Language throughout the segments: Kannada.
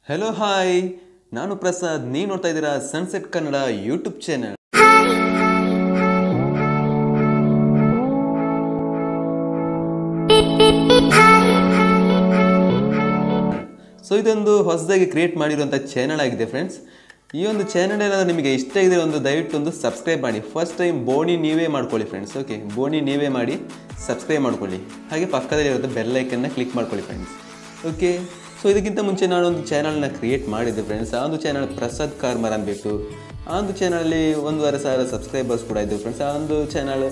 हेलो हाय ನಾನು ಪ್ರಸಾದ್ ನೀವು ನೋಡ್ತಾ ಇದ್ದೀರಾ sunset Kannada YouTube channel so ಇದೊಂದು ಹೊಸದಾಗಿ ಕ್ರಿಯೇಟ್ ಮಾಡಿರುವಂತ ಚಾನೆಲ್ ಆಗಿದೆ ಫ್ರೆಂಡ್ಸ್ ಈ ಒಂದು ಚಾನೆಲ್ ಏನಾದರೂ ನಿಮಗೆ ಇಷ್ಟ ಇದೆ ಒಂದು ದಯವಿಟ್ಟು ಒಂದು ಸಬ್ಸ್ಕ್ರೈಬ್ ಮಾಡಿ ಫಸ್ಟ್ ಟೈಮ್ ಬೋನಿ ನೀವೇ ಮಾಡ್ಕೊಳ್ಳಿ ಫ್ರೆಂಡ್ಸ್ ಓಕೆ ಬೋನಿ ನೀವೇ ಮಾಡಿ ಸಬ್ಸ್ಕ್ರೈಬ್ ಮಾಡ್ಕೊಳ್ಳಿ ಹಾಗೆ ಪಕ್ಕದಲ್ಲಿ ಇರೋ ಬೆಲ್ ಐಕಾನ್ ನ ಕ್ಲಿಕ್ ಮಾಡ್ಕೊಳ್ಳಿ ಫ್ರೆಂಡ್ಸ್ ಓಕೆ ಸೊ ಇದಕ್ಕಿಂತ ಮುಂಚೆ ನಾನು ಒಂದು ಚಾನೆಲ್ ನ ಕ್ರಿಯೇಟ್ ಮಾಡಿದ್ದೆ ಫ್ರೆಂಡ್ಸ್ ಆ ಒಂದು ಚಾನೆಲ್ ಪ್ರಸಾದ್ ಕಾರ್ಮರ್ ಅಂದ್ಬಿಟ್ಟು ಆ ಒಂದು ಚಾನೆಲ್ ಅಲ್ಲಿ 1,500 ಸಬ್ಸ್ಕ್ರೈಬರ್ಸ್ ಕೂಡ ಇದ್ರು ಫ್ರೆಂಡ್ಸ್ ಆ ಒಂದು ಚಾನೆಲ್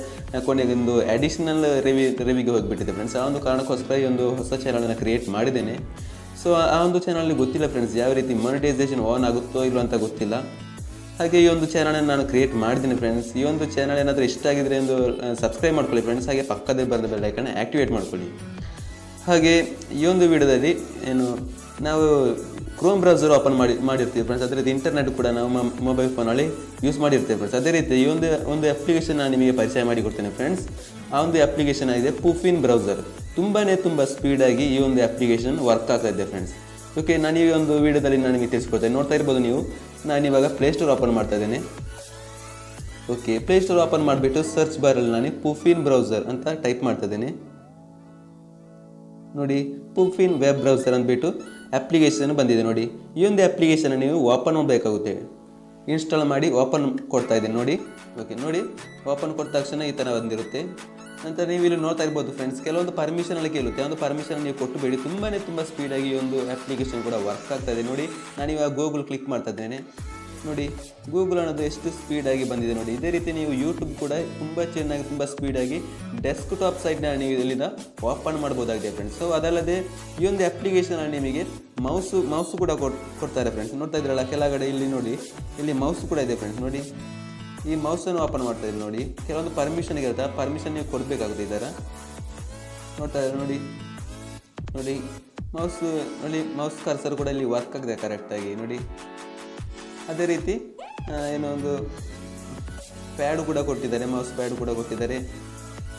ಕೊನೆಗೆ ಒಂದು ಅಡಿಷನಲ್ ರಿವ್ಯೂಗೆ ಹೋಗಿಬಿಟ್ಟಿದೆ ಫ್ರೆಂಡ್ಸ್ ಆ ಒಂದು ಕಾರಣಕ್ಕೋಸ್ಕರ ಈ ಒಂದು ಹೊಸ ಚಾನೆಲ್ ನ ಕ್ರಿಯೇಟ್ ಮಾಡಿದ್ದೇನೆ ಸೊ ಆ ಒಂದು ಚಾನೆಲ್ ಗೊತ್ತಿಲ್ಲ ಫ್ರೆಂಡ್ಸ್ ಯಾವ ರೀತಿ ಮಾನಿಟೈಸೇಷನ್ ಆನ್ ಆಗುತ್ತೋ ಇಲ್ಲೋ ಅಂತ ಗೊತ್ತಿಲ್ಲ ಹಾಗೆ ಈ ಒಂದು ಚಾನೆಲ್ ನಾನು ಕ್ರಿಯೇಟ್ ಮಾಡಿದ್ದೀನಿ ಫ್ರೆಂಡ್ಸ್ ಈ ಒಂದು ಚಾನೆಲ್ ಏನಾದರೂ ಇಷ್ಟ ಆಗಿದ್ರೆ ಒಂದು ಸಬ್ಸ್ಕ್ರೈಬ್ ಮಾಡ್ಕೊಳ್ಳಿ ಫ್ರೆಂಡ್ಸ್ ಹಾಗೆ ಪಕ್ಕದಲ್ಲಿ ಬರೆದ ಬೆಲ್ ಐಕಾನ್ ಆಕ್ಟಿವೇಟ್ ಮಾಡ್ಕೊಳ್ಳಿ ಹಾಗೆ ಈ ಒಂದು ವಿಡಿಯೋದಲ್ಲಿ ಏನು ನಾವು ಕ್ರೋಮ್ ಬ್ರೌಸರ್ ಓಪನ್ ಮಾಡಿರ್ತೀವಿ ಫ್ರೆಂಡ್ಸ್ ಅದೇ ರೀತಿ ಇಂಟರ್ನೆಟ್ ಕೂಡ ನಾವು ಮೊಬೈಲ್ ಫೋನಲ್ಲಿ ಯೂಸ್ ಮಾಡಿರ್ತೀವಿ ಫ್ರೆಂಡ್ಸ್ ಅದೇ ರೀತಿ ಈ ಒಂದು ಅಪ್ಲಿಕೇಶನ್ ನಾನು ನಿಮಗೆ ಪರಿಚಯ ಮಾಡಿಕೊಡ್ತೇನೆ ಫ್ರೆಂಡ್ಸ್ ಆ ಒಂದು ಅಪ್ಲಿಕೇಶನ್ ಆಗಿದೆ ಪುಫಿನ್ ಬ್ರೌಸರ್ ತುಂಬ ಸ್ಪೀಡಾಗಿ ಈ ಒಂದು ಅಪ್ಲಿಕೇಶನ್ ವರ್ಕ್ ಆಗ್ತಾ ಇದೆ ಫ್ರೆಂಡ್ಸ್ ಓಕೆ ನಾನು ಈ ಒಂದು ವಿಡಿಯೋದಲ್ಲಿ ನಾನು ನಿಮಗೆ ತಿಳಿಸ್ಕೊಡ್ತೇನೆ ನೋಡ್ತಾ ಇರ್ಬೋದು ನೀವು ನಾನು ಇವಾಗ ಪ್ಲೇಸ್ಟೋರ್ ಓಪನ್ ಮಾಡ್ತಾ ಇದ್ದೇನೆ ಓಕೆ ಪ್ಲೇಸ್ಟೋರ್ ಓಪನ್ ಮಾಡಿಬಿಟ್ಟು ಸರ್ಚ್ ಬಾರಲ್ಲಿ ನಾನು ಪುಫಿನ್ ಬ್ರೌಸರ್ ಅಂತ ಟೈಪ್ ಮಾಡ್ತಾ ಇದ್ದೇನೆ ನೋಡಿ ಪುಫಿನ್ ವೆಬ್ ಬ್ರೌಸರ್ ಅಂದ್ಬಿಟ್ಟು ಅಪ್ಲಿಕೇಶನ್ ಬಂದಿದೆ ನೋಡಿ ಈ ಒಂದು ಅಪ್ಲಿಕೇಶನ್ ನೀವು ಓಪನ್ ಮಾಡಬೇಕಾಗುತ್ತೆ ಇನ್ಸ್ಟಾಲ್ ಮಾಡಿ ಓಪನ್ ಕೊಡ್ತಾ ಇದ್ದೀನಿ ನೋಡಿ ಓಕೆ ನೋಡಿ ಓಪನ್ ಕೊಟ್ಟ ತಕ್ಷಣ ಈ ಥರ ಬಂದಿರುತ್ತೆ ನಂತರ ನೀವು ಇಲ್ಲಿ ನೋಡ್ತಾ ಇರ್ಬೋದು ಫ್ರೆಂಡ್ಸ್ ಕೆಲವೊಂದು ಪರ್ಮಿಷನ್ ಅಲ್ಲಿ ಕೇಳುತ್ತೆ ಒಂದು ಪರ್ಮಿಷನ್ ನೀವು ಕೊಟ್ಟು ಬೇಡಿ ತುಂಬ ಸ್ಪೀಡಾಗಿ ಈ ಒಂದು ಅಪ್ಲಿಕೇಶನ್ ಕೂಡ ವರ್ಕ್ ಆಗ್ತಾ ಇದೆ ನೋಡಿ ನಾನು ಇವಾಗ ಗೂಗಲ್ ಕ್ಲಿಕ್ ಮಾಡ್ತಾ ಇದ್ದೇನೆ ನೋಡಿ ಗೂಗಲ್ ಅನ್ನೋದು ಎಷ್ಟು ಸ್ಪೀಡಾಗಿ ಬಂದಿದೆ ನೋಡಿ ಇದೇ ರೀತಿ ನೀವು ಯೂಟ್ಯೂಬ್ ಕೂಡ ತುಂಬ ಚೆನ್ನಾಗಿ ತುಂಬ ಸ್ಪೀಡಾಗಿ ಡೆಸ್ಕ್ಟಾಪ್ ಸೈಡ್ನ ನೀವು ಇಲ್ಲಿಂದ ಓಪನ್ ಮಾಡ್ಬೋದಾಗಿದೆ ಫ್ರೆಂಡ್ಸ್ ಸೊ ಅದಲ್ಲದೆ ಈ ಒಂದು ಅಪ್ಲಿಕೇಶನ್ ನಿಮಗೆ ಮೌಸ್ ಕೂಡ ಕೊಡ್ತಾರೆ ಫ್ರೆಂಡ್ಸ್ ನೋಡ್ತಾ ಇದ್ರಲ್ಲ ಕೆಳಗಡೆ ಇಲ್ಲಿ ನೋಡಿ ಇಲ್ಲಿ ಮೌಸ್ ಕೂಡ ಇದೆ ಫ್ರೆಂಡ್ಸ್ ನೋಡಿ ಈ ಮೌಸನ್ನು ಓಪನ್ ಮಾಡ್ತಾ ಇದ್ದೀವಿ ನೋಡಿ ಕೆಲವೊಂದು ಪರ್ಮಿಷನ್ ಇರುತ್ತೆ ಪರ್ಮಿಷನ್ ನೀವು ಕೊಡಬೇಕಾಗುತ್ತೆ ಈ ಥರ ನೋಡ್ತಾ ಇದ್ದಾರೆ ನೋಡಿ ಮೌಸ್ ಕರ್ಸರ್ ಕೂಡ ಇಲ್ಲಿ ವರ್ಕ್ ಆಗಿದೆ ಕರೆಕ್ಟಾಗಿ ನೋಡಿ ಅದೇ ರೀತಿ ಏನೋ ಒಂದು ಪ್ಯಾಡ್ ಕೂಡ ಕೊಟ್ಟಿದ್ದಾರೆ ಮೌಸ್ ಪ್ಯಾಡ್ ಕೂಡ ಕೊಟ್ಟಿದ್ದಾರೆ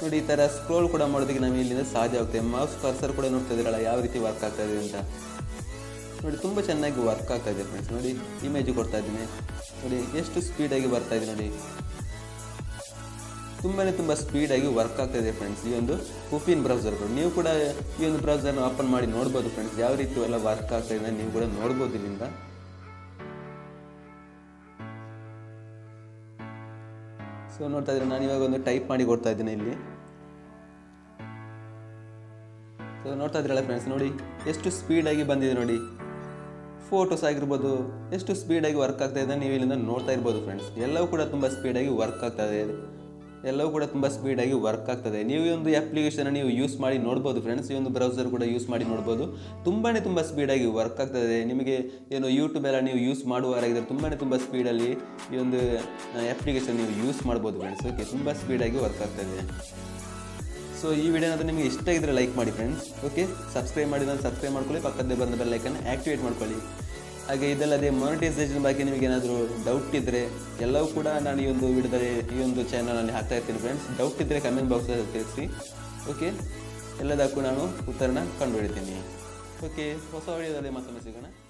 ನೋಡಿ ಈ ಥರ ಸ್ಕ್ರೋಲ್ ಕೂಡ ಮಾಡೋದಕ್ಕೆ ನಮಗೆ ಇಲ್ಲಿಂದ ಸಾಧ್ಯ ಆಗುತ್ತೆ ಮೌಸ್ ಕರ್ಸರ್ ಕೂಡ ನೋಡ್ತಾ ಇದ್ದೀರಲ್ಲ ಯಾವ ರೀತಿ ವರ್ಕ್ ಆಗ್ತಾ ಇದೆ ಅಂತ ನೋಡಿ ತುಂಬ ಚೆನ್ನಾಗಿ ವರ್ಕ್ ಆಗ್ತಾ ಇದೆ ಫ್ರೆಂಡ್ಸ್ ನೋಡಿ ಇಮೇಜ್ ಕೊಡ್ತಾ ಇದ್ದೀನಿ ನೋಡಿ ಎಷ್ಟು ಸ್ಪೀಡಾಗಿ ಬರ್ತಾ ಇದೆ ನೋಡಿ ತುಂಬ ಸ್ಪೀಡಾಗಿ ವರ್ಕ್ ಆಗ್ತಾ ಇದೆ ಫ್ರೆಂಡ್ಸ್ ಈ ಒಂದು ಪುಫಿನ್ ಬ್ರೌಸರ್ಗಳು ನೀವು ಕೂಡ ಈ ಒಂದು ಬ್ರೌಸರ್ನ ಓಪನ್ ಮಾಡಿ ನೋಡ್ಬೋದು ಫ್ರೆಂಡ್ಸ್ ಯಾವ ರೀತಿ ಎಲ್ಲ ವರ್ಕ್ ಆಗ್ತಾ ಇದೆ ನೀವು ಕೂಡ ನೋಡ್ಬೋದು ಇಲ್ಲಿಂದ ಸೊ ನೋಡ್ತಾ ಇದ್ರೆ ನಾನು ಇವಾಗ ಒಂದು ಟೈಪ್ ಮಾಡಿ ಕೊಡ್ತಾ ಇದ್ದೀನಿ ಇಲ್ಲಿ ಸೊ ನೋಡ್ತಾ ಇದ್ರಲ್ಲ ಫ್ರೆಂಡ್ಸ್ ನೋಡಿ ಎಷ್ಟು ಸ್ಪೀಡಾಗಿ ಬಂದಿದೆ ನೋಡಿ ಫೋಟೋಸ್ ಆಗಿರ್ಬೋದು ಎಷ್ಟು ಸ್ಪೀಡಾಗಿ ವರ್ಕ್ ಆಗ್ತಾ ಇದೆ ನೀವು ಇಲ್ಲಿಂದ ನೋಡ್ತಾ ಇರ್ಬೋದು ಫ್ರೆಂಡ್ಸ್ ಎಲ್ಲವೂ ಕೂಡ ತುಂಬ ಸ್ಪೀಡಾಗಿ ವರ್ಕ್ ಆಗ್ತಾ ಇದೆ ಎಲ್ಲವೂ ಕೂಡ ತುಂಬ ಸ್ಪೀಡಾಗಿ ವರ್ಕ್ ಆಗ್ತದೆ ನೀವು ಈ ಒಂದು ಅಪ್ಲಿಕೇಶನ್ ನೀವು ಯೂಸ್ ಮಾಡಿ ನೋಡ್ಬೋದು ಫ್ರೆಂಡ್ಸ್ ಈ ಒಂದು ಬ್ರೌಸರ್ ಕೂಡ ಯೂಸ್ ಮಾಡಿ ನೋಡ್ಬೋದು ತುಂಬ ಸ್ಪೀಡಾಗಿ ವರ್ಕ್ ಆಗ್ತದೆ ನಿಮಗೆ ಏನು ಯೂಟ್ಯೂಬ್ ಎಲ್ಲ ನೀವು ಯೂಸ್ ಮಾಡುವವರಾಗಿದ್ದರೆ ತುಂಬ ಸ್ಪೀಡಲ್ಲಿ ಈ ಒಂದು ಅಪ್ಲಿಕೇಶನ್ ನೀವು ಯೂಸ್ ಮಾಡ್ಬೋದು ಫ್ರೆಂಡ್ಸ್ ಓಕೆ ತುಂಬ ಸ್ಪೀಡಾಗಿ ವರ್ಕ್ ಆಗ್ತದೆ ಸೊ ಈ ವಿಡಿಯೋ ಏನಾದರೂ ನಿಮಗೆ ಇಷ್ಟ ಆಗಿದ್ರೆ ಲೈಕ್ ಮಾಡಿ ಫ್ರೆಂಡ್ಸ್ ಓಕೆ ಸಬ್ಸ್ಕ್ರೈಬ್ ಮಾಡಿದ್ರೆ ಸಬ್ಸ್ಕ್ರೈಬ್ ಮಾಡ್ಕೊಳ್ಳಿ ಪಕ್ಕದ ಬಂದ ಬೆಲ್ ಐಕಾನ್ ಆಕ್ಟಿವೇಟ್ ಮಾಡ್ಕೊಳ್ಳಿ ಹಾಗೆ ಇದಲ್ಲದೆ ಮಾನಿಟೈಸೇಷನ್ ಬಗ್ಗೆ ನಿಮಗೆ ಏನಾದರೂ ಡೌಟ್ ಇದ್ದರೆ ಎಲ್ಲವೂ ಕೂಡ ನಾನು ಈ ಒಂದು ವಿಡಿಯೋದಲ್ಲಿ ಈ ಒಂದು ಚಾನಲಲ್ಲಿ ಹಾಕ್ತಾ ಇರ್ತೀನಿ ಫ್ರೆಂಡ್ಸ್ ಡೌಟ್ ಇದ್ದರೆ ಕಮೆಂಟ್ ಬಾಕ್ಸಲ್ಲಿ ತಿಳಿಸಿ ಓಕೆ ಎಲ್ಲದಕ್ಕೂ ನಾನು ಉತ್ತರನ ಕಂಡುಹಿಡಿತೀನಿ ಓಕೆ ಹೊಸ ವಿಡಿಯೋದಲ್ಲಿ ಮತ್ತೊಮ್ಮೆ ಸಿಗೋಣ